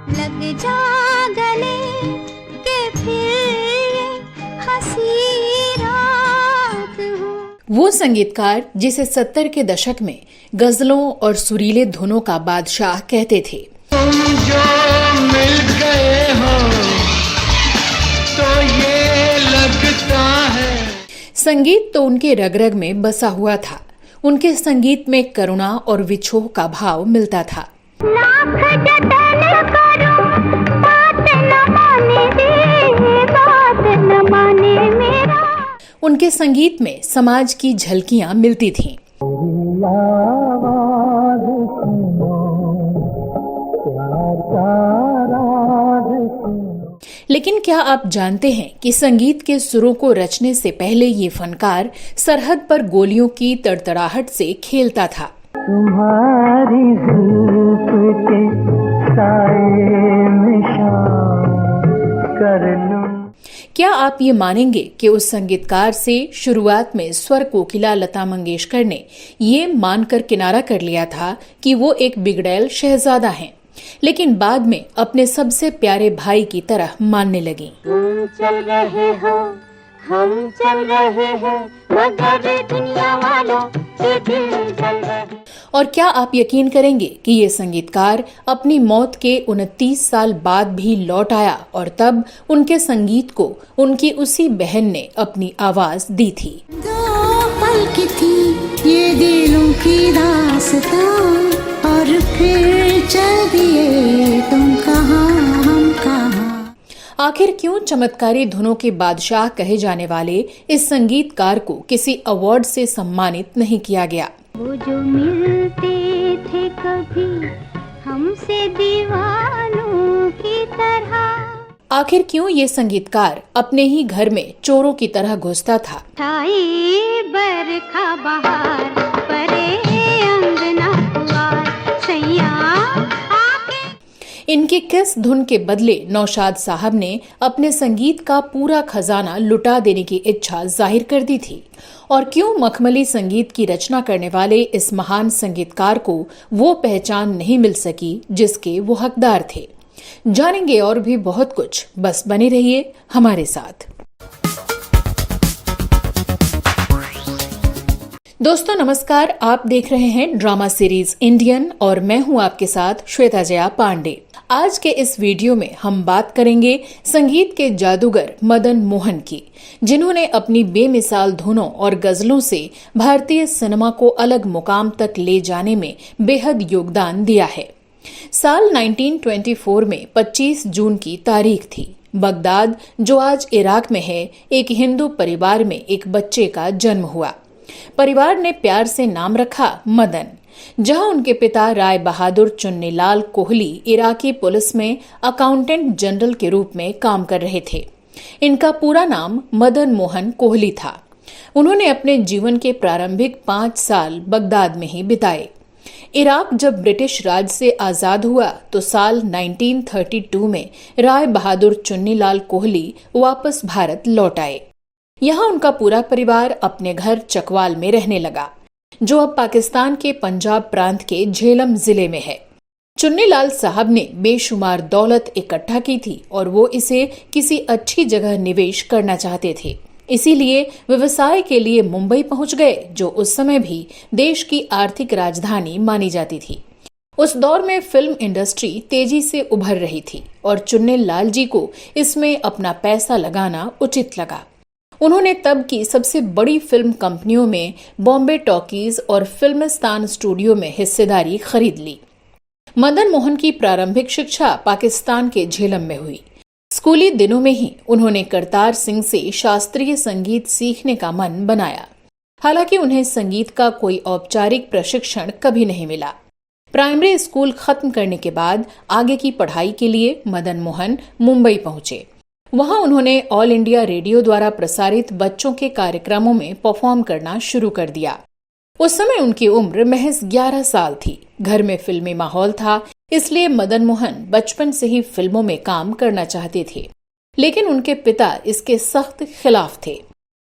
लग जा गले के फिर हंसी रात हो। वो संगीतकार जिसे 70 के दशक में गजलों और सुरीले धुनों का बादशाह कहते थे। तुम जो मिल गए हो तो ये लगता है। संगीत तो उनके रग रग में बसा हुआ था। उनके संगीत में करुणा और विछोह का भाव मिलता था। लाख जतन करूं, बात न माने रे, बात न माने मेरा। उनके संगीत में समाज की झलकियां मिलती थीं। लेकिन क्या आप जानते हैं कि संगीत के सुरों को रचने से पहले ये फनकार सरहद पर गोलियों की तड़तड़ाहट से खेलता था। तुम्हारी जुल्फ के साए में शाम कर लूं। क्या आप ये मानेंगे कि उस संगीतकार से शुरुआत में स्वर कोकिला लता मंगेशकर ने ये मानकर किनारा कर लिया था कि वो एक बिगड़ैल शहजादा हैं, लेकिन बाद में अपने सबसे प्यारे भाई की तरह मानने लगी। तुम चल रहे हो, हम चल रहे हैं, मगर दुनिया वालों के दिल चल रहे। और क्या आप यकीन करेंगे कि ये संगीतकार अपनी मौत के 29 साल बाद भी लौट आया और तब उनके संगीत को उनकी उसी बहन ने अपनी आवाज दी थी। दो पल की थी ये दिलों की दास्तां, और फिर चल दिए तुम कहाँ हम कहाँ। आखिर क्यों चमत्कारी धुनों के बादशाह कहे जाने वाले इस संगीतकार को किसी अवार्ड से सम्मानित नहीं किया गया? वो जो मिलते थे कभी हमसे दीवानों की तरह। आखिर क्यों ये संगीतकार अपने ही घर में चोरों की तरह घुसता था? छाई बरखा बहार परे अंगना द्वार सैया आके। इनकी किस धुन के बदले नौशाद साहब ने अपने संगीत का पूरा खजाना लुटा देने की इच्छा जाहिर कर दी थी? और क्यों मखमली संगीत की रचना करने वाले इस महान संगीतकार को वो पहचान नहीं मिल सकी जिसके वो हकदार थे? जानेंगे और भी बहुत कुछ, बस बने रहिए हमारे साथ। दोस्तों नमस्कार, आप देख रहे हैं ड्रामा सीरीज इंडियन और मैं हूं आपके साथ श्वेता जया पांडे। आज के इस वीडियो में हम बात करेंगे संगीत के जादूगर मदन मोहन की, जिन्होंने अपनी बेमिसाल धुनों और गजलों से भारतीय सिनेमा को अलग मुकाम तक ले जाने में बेहद योगदान दिया है। साल 1924 में 25 जून की तारीख थी। बगदाद, जो आज इराक में है, एक हिंदू परिवार में एक बच्चे का जन्म हुआ। परिवार ने प्यार से नाम रखा मदन। जहां उनके पिता राय बहादुर चुन्नीलाल कोहली इराकी पुलिस में अकाउंटेंट जनरल के रूप में काम कर रहे थे। इनका पूरा नाम मदन मोहन कोहली था। उन्होंने अपने जीवन के प्रारंभिक 5 साल बगदाद में ही बिताए। इराक जब ब्रिटिश राज से आजाद हुआ तो साल 1932 में राय बहादुर चुन्नीलाल कोहली वापस भारत लौट आए। यहाँ उनका पूरा परिवार अपने घर चकवाल में रहने लगा, जो अब पाकिस्तान के पंजाब प्रांत के झेलम जिले में है। चुन्नीलाल साहब ने बेशुमार दौलत इकट्ठा की थी और वो इसे किसी अच्छी जगह निवेश करना चाहते थे। इसीलिए व्यवसाय के लिए मुंबई पहुंच गए, जो उस समय भी देश की आर्थिक राजधानी मानी जाती थी। उस दौर में फिल्म इंडस्ट्री तेजी से उभर रही थी और चुन्नीलाल जी को इसमें अपना पैसा लगाना उचित लगा। उन्होंने तब की सबसे बड़ी फिल्म कंपनियों में बॉम्बे टॉकीज और फिल्मिस्तान स्टूडियो में हिस्सेदारी खरीद ली। मदन मोहन की प्रारंभिक शिक्षा पाकिस्तान के झेलम में हुई। स्कूली दिनों में ही उन्होंने करतार सिंह से शास्त्रीय संगीत सीखने का मन बनाया। हालांकि उन्हें संगीत का कोई औपचारिक प्रशिक्षण कभी नहीं मिला। प्राइमरी स्कूल खत्म करने के बाद आगे की पढ़ाई के लिए मदन मोहन मुंबई पहुंचे। वहां उन्होंने ऑल इंडिया रेडियो द्वारा प्रसारित बच्चों के कार्यक्रमों में परफॉर्म करना शुरू कर दिया। उस समय उनकी उम्र महज 11 साल थी। घर में फिल्मी माहौल था, इसलिए मदन मोहन बचपन से ही फिल्मों में काम करना चाहते थे। लेकिन उनके पिता इसके सख्त खिलाफ थे।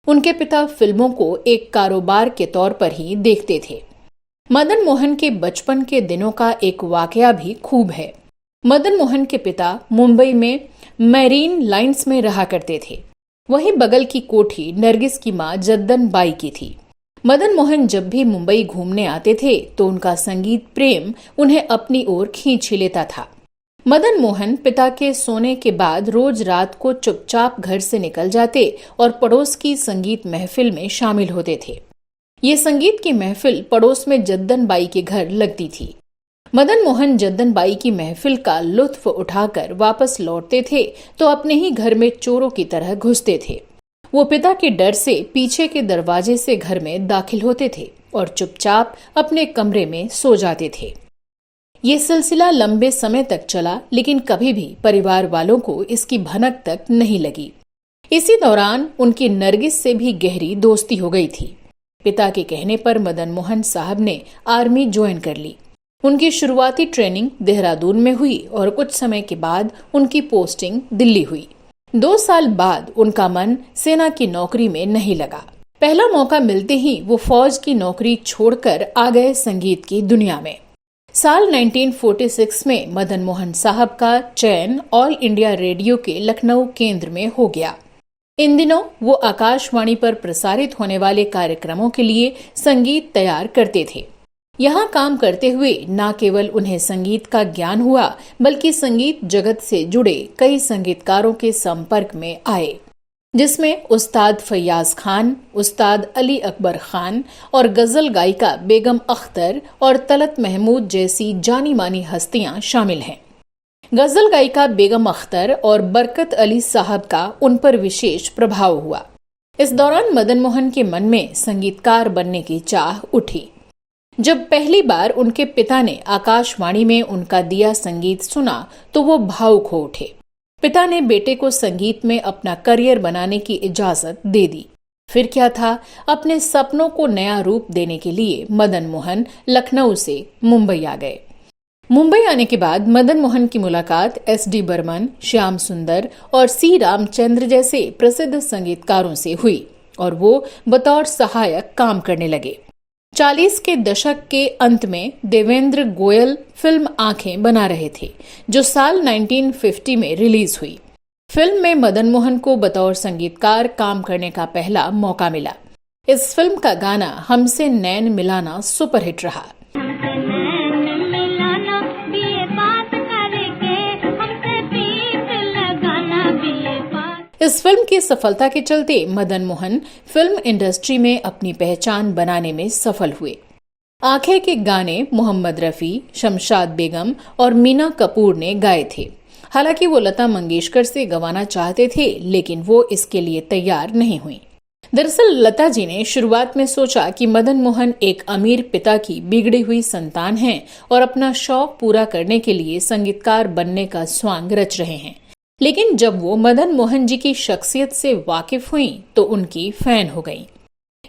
उनके पिता फिल्मों को एक कारोबार के तौर पर ही देखते थे। मदन मोहन के बचपन के दिनों का एक वाकया भी खूब है। मदन मोहन के पिता मुंबई में मैरीन लाइंस में रहा करते थे। वहीं बगल की कोठी नरगिस की मां जद्दन बाई की थी। मदन मोहन जब भी मुंबई घूमने आते थे तो उनका संगीत प्रेम उन्हें अपनी ओर खींच ही लेता था। मदन मोहन पिता के सोने के बाद रोज रात को चुपचाप घर से निकल जाते और पड़ोस की संगीत महफिल में शामिल होते थे। ये संगीत की महफिल पड़ोस में जद्दन बाई के घर लगती थी। मदन मोहन जद्दन बाई की महफिल का लुत्फ उठाकर वापस लौटते थे तो अपने ही घर में चोरों की तरह घुसते थे। वो पिता के डर से पीछे के दरवाजे से घर में दाखिल होते थे और चुपचाप अपने कमरे में सो जाते थे। ये सिलसिला लंबे समय तक चला, लेकिन कभी भी परिवार वालों को इसकी भनक तक नहीं लगी। इसी दौरान उनकी नरगिस से भी गहरी दोस्ती हो गई थी। पिता के कहने पर मदन मोहन साहब ने आर्मी ज्वाइन कर ली। उनकी शुरुआती ट्रेनिंग देहरादून में हुई और कुछ समय के बाद उनकी पोस्टिंग दिल्ली हुई। 2 साल बाद उनका मन सेना की नौकरी में नहीं लगा। पहला मौका मिलते ही वो फौज की नौकरी छोड़कर आ गए संगीत की दुनिया में। साल 1946 में मदन मोहन साहब का चयन ऑल इंडिया रेडियो के लखनऊ केंद्र में हो गया। इन दिनों वो आकाशवाणी पर प्रसारित होने वाले कार्यक्रमों के लिए संगीत तैयार करते थे। यहाँ काम करते हुए न केवल उन्हें संगीत का ज्ञान हुआ, बल्कि संगीत जगत से जुड़े कई संगीतकारों के संपर्क में आए, जिसमें उस्ताद फैयाज खान, उस्ताद अली अकबर खान और गजल गायिका बेगम अख्तर और तलत महमूद जैसी जानी मानी हस्तियां शामिल हैं। गजल गायिका बेगम अख्तर और बरकत अली साहब का उन पर विशेष प्रभाव हुआ। इस दौरान मदन मोहन के मन में संगीतकार बनने की चाह उठी। जब पहली बार उनके पिता ने आकाशवाणी में उनका दिया संगीत सुना तो वो भावुक हो उठे। पिता ने बेटे को संगीत में अपना करियर बनाने की इजाजत दे दी। फिर क्या था, अपने सपनों को नया रूप देने के लिए मदन मोहन लखनऊ से मुंबई आ गए। मुंबई आने के बाद मदन मोहन की मुलाकात SD बर्मन, श्याम सुंदर और C रामचंद्र जैसे प्रसिद्ध संगीतकारों से हुई और वो बतौर सहायक काम करने लगे। 40 के दशक के अंत में देवेंद्र गोयल फिल्म आंखें बना रहे थे, जो साल 1950 में रिलीज हुई। फिल्म में मदन मोहन को बतौर संगीतकार काम करने का पहला मौका मिला। इस फिल्म का गाना हमसे नैन मिलाना सुपरहिट रहा। इस फिल्म की सफलता के चलते मदन मोहन फिल्म इंडस्ट्री में अपनी पहचान बनाने में सफल हुए। आंखें के गाने मोहम्मद रफी, शमशाद बेगम और मीना कपूर ने गाए थे। हालांकि वो लता मंगेशकर से गवाना चाहते थे, लेकिन वो इसके लिए तैयार नहीं हुई। दरअसल लता जी ने शुरुआत में सोचा कि मदन मोहन एक अमीर पिता की बिगड़ी हुई संतान हैं और अपना शौक पूरा करने के लिए संगीतकार बनने का स्वांग रच रहे हैं। लेकिन जब वो मदन मोहन जी की शख्सियत से वाकिफ हुई तो उनकी फैन हो गईं।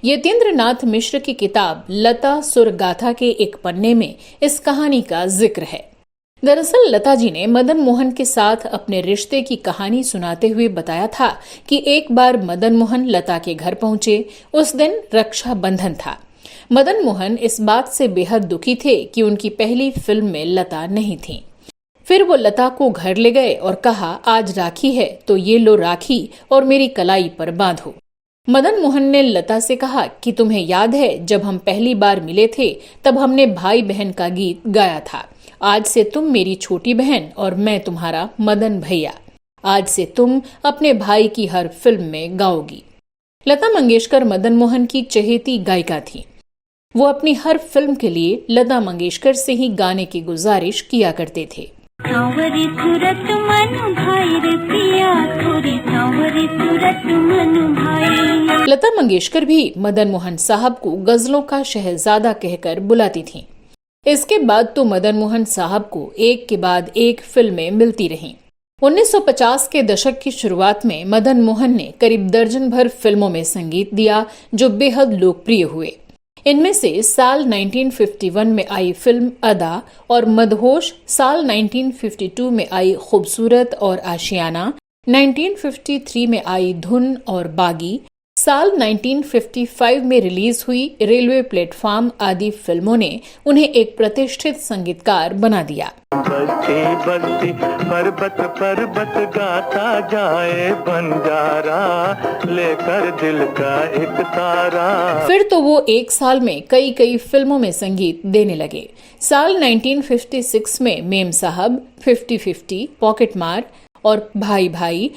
यतीन्द्र नाथ मिश्र की किताब लता सुरगाथा के एक पन्ने में इस कहानी का जिक्र है। दरअसल लता जी ने मदन मोहन के साथ अपने रिश्ते की कहानी सुनाते हुए बताया था कि एक बार मदन मोहन लता के घर पहुंचे। उस दिन रक्षा बंधन था। मदन मोहन इस बात से बेहद दुखी थे कि उनकी पहली फिल्म में लता नहीं थी। फिर वो लता को घर ले गए और कहा, आज राखी है तो ये लो राखी और मेरी कलाई पर बांधो। मदन मोहन ने लता से कहा कि तुम्हें याद है जब हम पहली बार मिले थे तब हमने भाई बहन का गीत गाया था। आज से तुम मेरी छोटी बहन और मैं तुम्हारा मदन भैया। आज से तुम अपने भाई की हर फिल्म में गाओगी। लता मंगेशकर मदन मोहन की चहेती गायिका थी। वो अपनी हर फिल्म के लिए लता मंगेशकर से ही गाने की गुजारिश किया करते थे। सांवरी सूरत मनु भाई रे पिया, थोड़ी सांवरी सूरत मनु भाई। लता मंगेशकर भी मदन मोहन साहब को गजलों का शहजादा कहकर बुलाती थीं। इसके बाद तो मदन मोहन साहब को एक के बाद एक फिल्में मिलती रहीं। 1950 के दशक की शुरुआत में मदन मोहन ने करीब दर्जन भर फिल्मों में संगीत दिया जो बेहद लोकप्रिय हुए। इनमें से साल 1951 में आई फिल्म अदा और मदहोश, साल 1952 में आई खूबसूरत और आशियाना, 1953 में आई धुन और बागी, साल 1955 में रिलीज हुई रेलवे प्लेटफॉर्म आदि फिल्मों ने उन्हें एक प्रतिष्ठित संगीतकार बना दिया। बस्ती बस्ती पर्वत पर्वत गाता जाए बंजारा, लेकर दिल का एक तारा। फिर तो वो एक साल में कई कई फिल्मों में संगीत देने लगे। साल 1956 में मेम साहब, 50-50, पॉकेट मार और भाई भाई,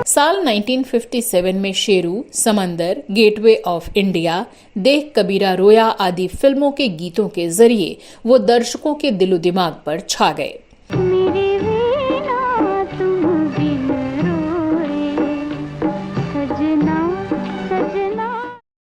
साल 1957 में शेरू, समंदर, गेटवे ऑफ इंडिया, देख कबीरा रोया आदि फिल्मों के गीतों के जरिए वो दर्शकों के दिलो दिमाग पर छा गए।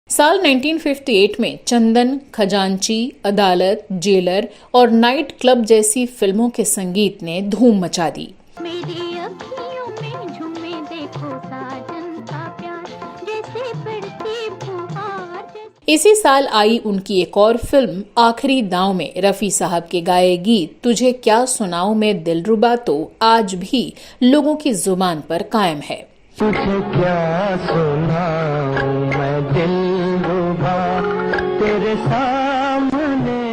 साल 1958 में चंदन, खजांची, अदालत, जेलर और नाइट क्लब जैसी फिल्मों के संगीत ने धूम मचा दी। मेरी अखियों में झूमे देखो साजन का प्यार, जैसे पड़ती फुहार। इसी साल आई उनकी एक और फिल्म आखिरी दांव में रफी साहब के गाए गीत तुझे क्या सुनाऊं मैं दिलरुबा तो आज भी लोगों की जुबान पर कायम है। तुझे क्या सुनाऊं मैं दिलरुबा तेरे सामने।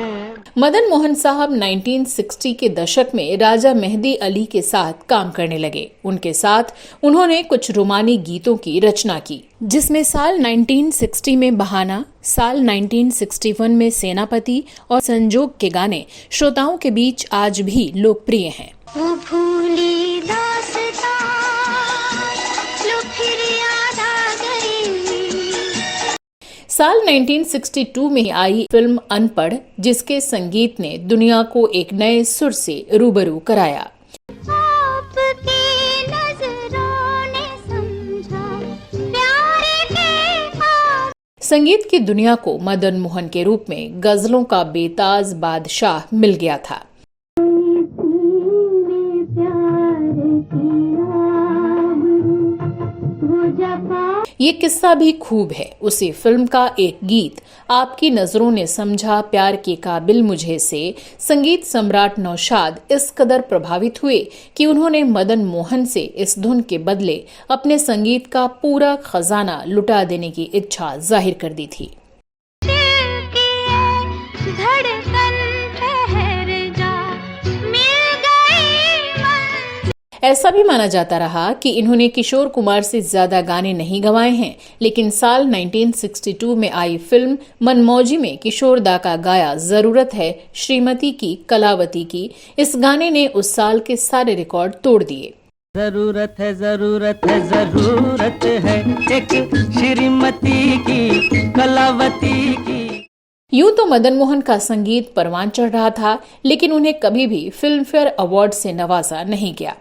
मदन मोहन साहब 1960 के दशक में राजा मेहदी अली के साथ काम करने लगे। उनके साथ उन्होंने कुछ रोमानी गीतों की रचना की, जिसमें साल 1960 में बहाना, साल 1961 में सेनापति और संजोग के गाने श्रोताओं के बीच आज भी लोकप्रिय हैं। वो भूली दास्तां लो फिर याद आ गई। साल 1962 में आई फिल्म अनपढ़, जिसके संगीत ने दुनिया को एक नए सुर से रूबरू कराया। आपकी नजरों ने समझा प्यार के संगीत की दुनिया को मदन मोहन के रूप में गजलों का बेताज बादशाह मिल गया था। ये किस्सा भी खूब है। उसी फिल्म का एक गीत आपकी नजरों ने समझा प्यार के काबिल मुझे से संगीत सम्राट नौशाद इस कदर प्रभावित हुए कि उन्होंने मदन मोहन से इस धुन के बदले अपने संगीत का पूरा खजाना लुटा देने की इच्छा जाहिर कर दी थी। ऐसा भी माना जाता रहा कि इन्होंने किशोर कुमार से ज्यादा गाने नहीं गवाए हैं, लेकिन साल 1962 में आई फिल्म मनमौजी में किशोर दा का गाया जरूरत है श्रीमती की कलावती की इस गाने ने उस साल के सारे रिकॉर्ड तोड़ दिए। जरूरत है जरूरत है जरूरत है एक श्रीमती की कलावती की। यूं तो मदन मोहन का संगीत परवान चढ़ रहा था, लेकिन उन्हें कभी भी फिल्म फेयर अवार्ड से नवाजा नहीं गया।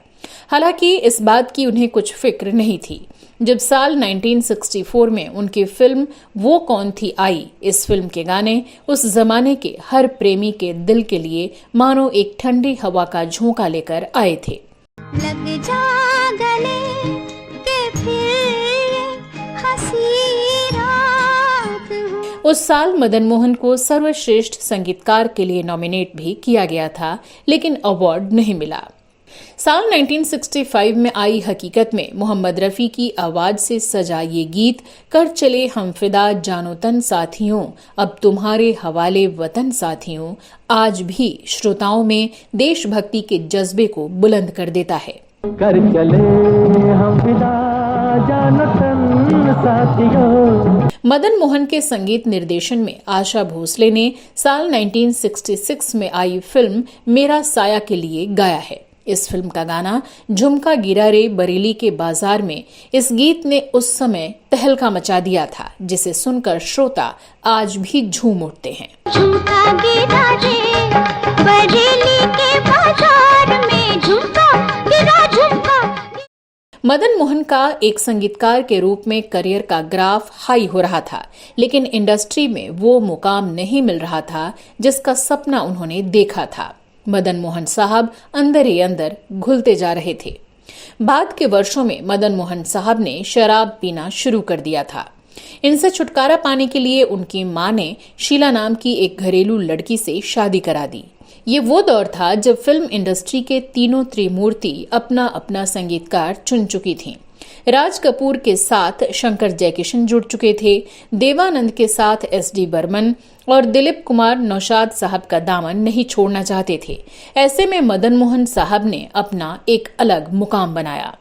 हालांकि इस बात की उन्हें कुछ फिक्र नहीं थी। जब साल 1964 में उनकी फिल्म वो कौन थी आई, इस फिल्म के गाने उस जमाने के हर प्रेमी के दिल के लिए मानो एक ठंडी हवा का झोंका लेकर आए थे। लग जा गले के फिर हंसी रात हो। उस साल मदन मोहन को सर्वश्रेष्ठ संगीतकार के लिए नॉमिनेट भी किया गया था, लेकिन अवार्ड नहीं मिला। साल 1965 में आई हकीकत में मोहम्मद रफी की आवाज से सजा ये गीत कर चले हम फिदा जानो तन साथियों अब तुम्हारे हवाले वतन साथियों आज भी श्रोताओं में देशभक्ति के जज्बे को बुलंद कर देता है। कर चले हम फिदा जानो तन साथियों। मदन मोहन के संगीत निर्देशन में आशा भोसले ने साल 1966 में आई फिल्म मेरा साया के लिए गाया है। इस फिल्म का गाना झुमका गिरा रे बरेली के बाजार में इस गीत ने उस समय तहलका मचा दिया था, जिसे सुनकर श्रोता आज भी झूम उठते हैं। झुमका गिरा रे बरेली के बाजार में झुमका गिरा झुमका। मदन मोहन का एक संगीतकार के रूप में करियर का ग्राफ हाई हो रहा था, लेकिन इंडस्ट्री में वो मुकाम नहीं मिल रहा था जिसका सपना उन्होंने देखा था। मदन मोहन साहब अंदर ही अंदर घुलते जा रहे थे। बाद के वर्षों में मदन मोहन साहब ने शराब पीना शुरू कर दिया था। इनसे छुटकारा पाने के लिए उनकी मां ने शीला नाम की एक घरेलू लड़की से शादी करा दी। ये वो दौर था जब फिल्म इंडस्ट्री के तीनों त्रिमूर्ति अपना अपना संगीतकार चुन चुकी थीं। राज कपूर के साथ शंकर जयकिशन जुड़ चुके थे, देवानंद के साथ एस.डी. बर्मन और दिलीप कुमार नौशाद साहब का दामन नहीं छोड़ना चाहते थे। ऐसे में मदन मोहन साहब ने अपना एक अलग मुकाम बनाया।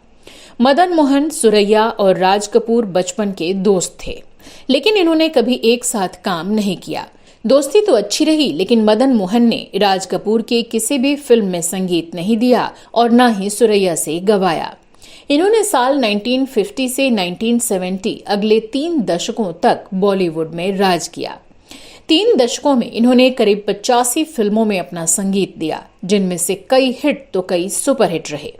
मदन मोहन, सुरैया और राज कपूर बचपन के दोस्त थे, लेकिन इन्होंने कभी एक साथ काम नहीं किया। दोस्ती तो अच्छी रही, लेकिन मदन मोहन ने राज कपूर के किसी भी फिल्म में संगीत नहीं दिया और न ही सुरैया से गवाया। इन्होंने साल 1950 से 1970 अगले 3 दशकों तक बॉलीवुड में राज किया। 3 दशकों में इन्होंने करीब 85 फिल्मों में अपना संगीत दिया, जिनमें से कई हिट तो कई सुपरहिट रहे।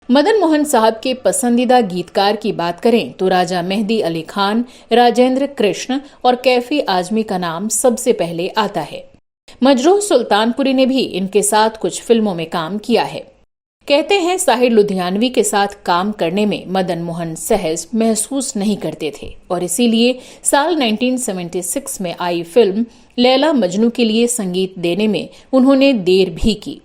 मदन मोहन साहब के पसंदीदा गीतकार की बात करें तो राजा मेहदी अली खान, राजेंद्र कृष्ण और कैफी आजमी का नाम सबसे पहले आता है। मजरूह सुल्तानपुरी ने भी इनके साथ कुछ फिल्मों में काम किया है। कहते हैं साहिर लुधियानवी के साथ काम करने में मदन मोहन सहज महसूस नहीं करते थे और इसीलिए साल 1976 में आई फिल्म लैला मजनू के लिए संगीत देने में उन्होंने देर भी की।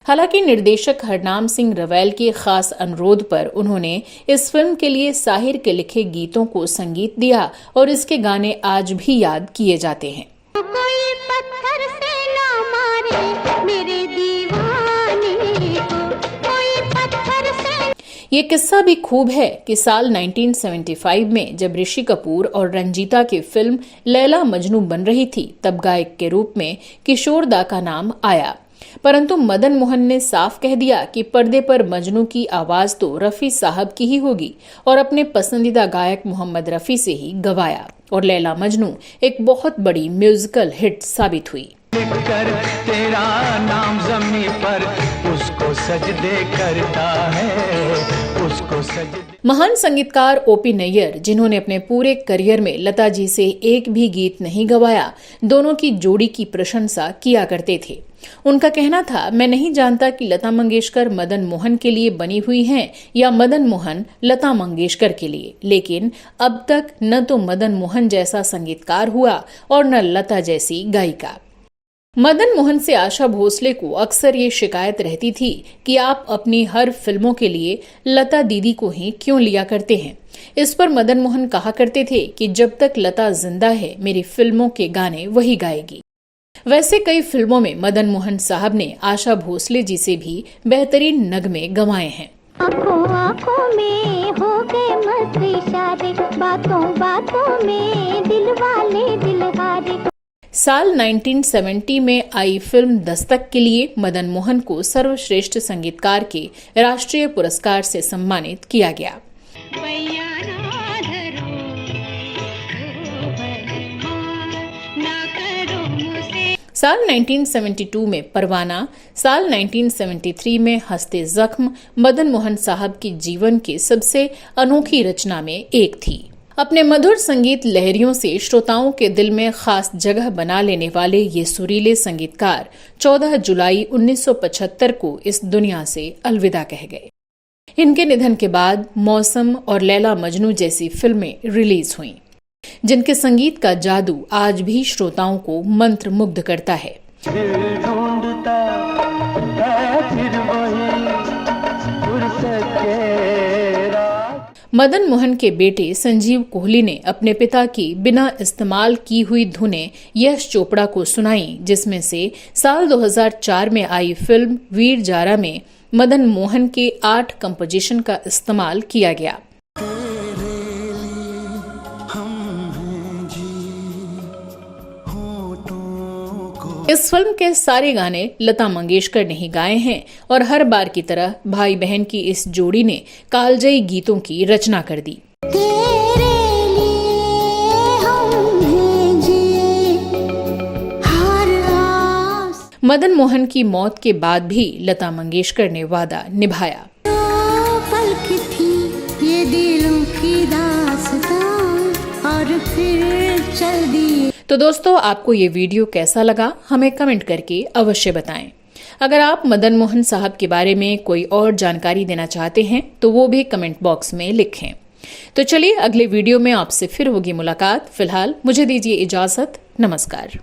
हालांकि निर्देशक हरनाम सिंह रवैल के खास अनुरोध पर उन्होंने इस फिल्म के लिए साहिर के लिखे गीतों को संगीत दिया और इसके गाने आज भी याद किए जाते हैं। कोई पत्थर से ना मारे मेरे दीवाने को, कोई पत्थर से। ये किस्सा भी खूब है कि साल 1975 में जब ऋषि कपूर और रंजीता की फिल्म लैला मजनू बन रही थी, तब गायक के रूप में किशोर दा का नाम आया, परंतु मदन मोहन ने साफ कह दिया कि पर्दे पर मजनू की आवाज तो रफी साहब की ही होगी और अपने पसंदीदा गायक मोहम्मद रफी से ही गवाया और लैला मजनू एक बहुत बड़ी म्यूजिकल हिट साबित हुई। कर तेरा नाम ज़मीं पर उसको सजदे करता है, उसको सजदे। महान संगीतकार ओपी नैयर, जिन्होंने अपने पूरे करियर में लता जी से एक भी गीत नहीं गवाया, दोनों की जोड़ी की प्रशंसा किया करते थे। उनका कहना था, मैं नहीं जानता कि लता मंगेशकर मदन मोहन के लिए बनी हुई हैं या मदन मोहन लता मंगेशकर के लिए, लेकिन अब तक न तो मदन मोहन जैसा संगीतकार हुआ और न लता जैसी गायिका। मदन मोहन से आशा भोसले को अक्सर ये शिकायत रहती थी कि आप अपनी हर फिल्मों के लिए लता दीदी को ही क्यों लिया करते हैं। इस पर मदन मोहन कहा करते थे कि जब तक लता जिंदा है, मेरी फिल्मों के गाने वही गाएगी। वैसे कई फिल्मों में मदन मोहन साहब ने आशा भोसले जी से भी बेहतरीन नगमे गंवाए हैं। आँखों आँखों में हो गए मस्त इशारे, बातों बातों में दिल वाले दिल हारे। साल 1970 में आई फिल्म दस्तक के लिए मदन मोहन को सर्वश्रेष्ठ संगीतकार के राष्ट्रीय पुरस्कार से सम्मानित किया गया। साल 1972 में परवाना, साल 1973 में हंसते जख्म मदन मोहन साहब की जीवन की सबसे अनोखी रचना में एक थी। अपने मधुर संगीत लहरियों से श्रोताओं के दिल में खास जगह बना लेने वाले ये सुरीले संगीतकार 14 जुलाई 1975 को इस दुनिया से अलविदा कह गए। इनके निधन के बाद मौसम और लैला मजनू जैसी फिल्में रिलीज हुईं, जिनके संगीत का जादू आज भी श्रोताओं को मंत्र मुग्ध करता है। मदन मोहन के बेटे संजीव कोहली ने अपने पिता की बिना इस्तेमाल की हुई धुनें यश चोपड़ा को सुनाई, जिसमें से साल 2004 में आई फिल्म वीर जारा में मदन मोहन के 8 कंपोजिशन का इस्तेमाल किया गया। इस फिल्म के सारे गाने लता मंगेशकर ने ही गाए हैं और हर बार की तरह भाई बहन की इस जोड़ी ने कालजयी गीतों की रचना कर दी। मदन मोहन की मौत के बाद भी लता मंगेशकर ने वादा निभाया। पल की थी ये दिलों की दास्तां और फिर चल दिए। तो दोस्तों, आपको ये वीडियो कैसा लगा हमें कमेंट करके अवश्य बताएं। अगर आप मदन मोहन साहब के बारे में कोई और जानकारी देना चाहते हैं तो वो भी कमेंट बॉक्स में लिखें। तो चलिए अगले वीडियो में आपसे फिर होगी मुलाकात। फिलहाल मुझे दीजिए इजाजत। नमस्कार।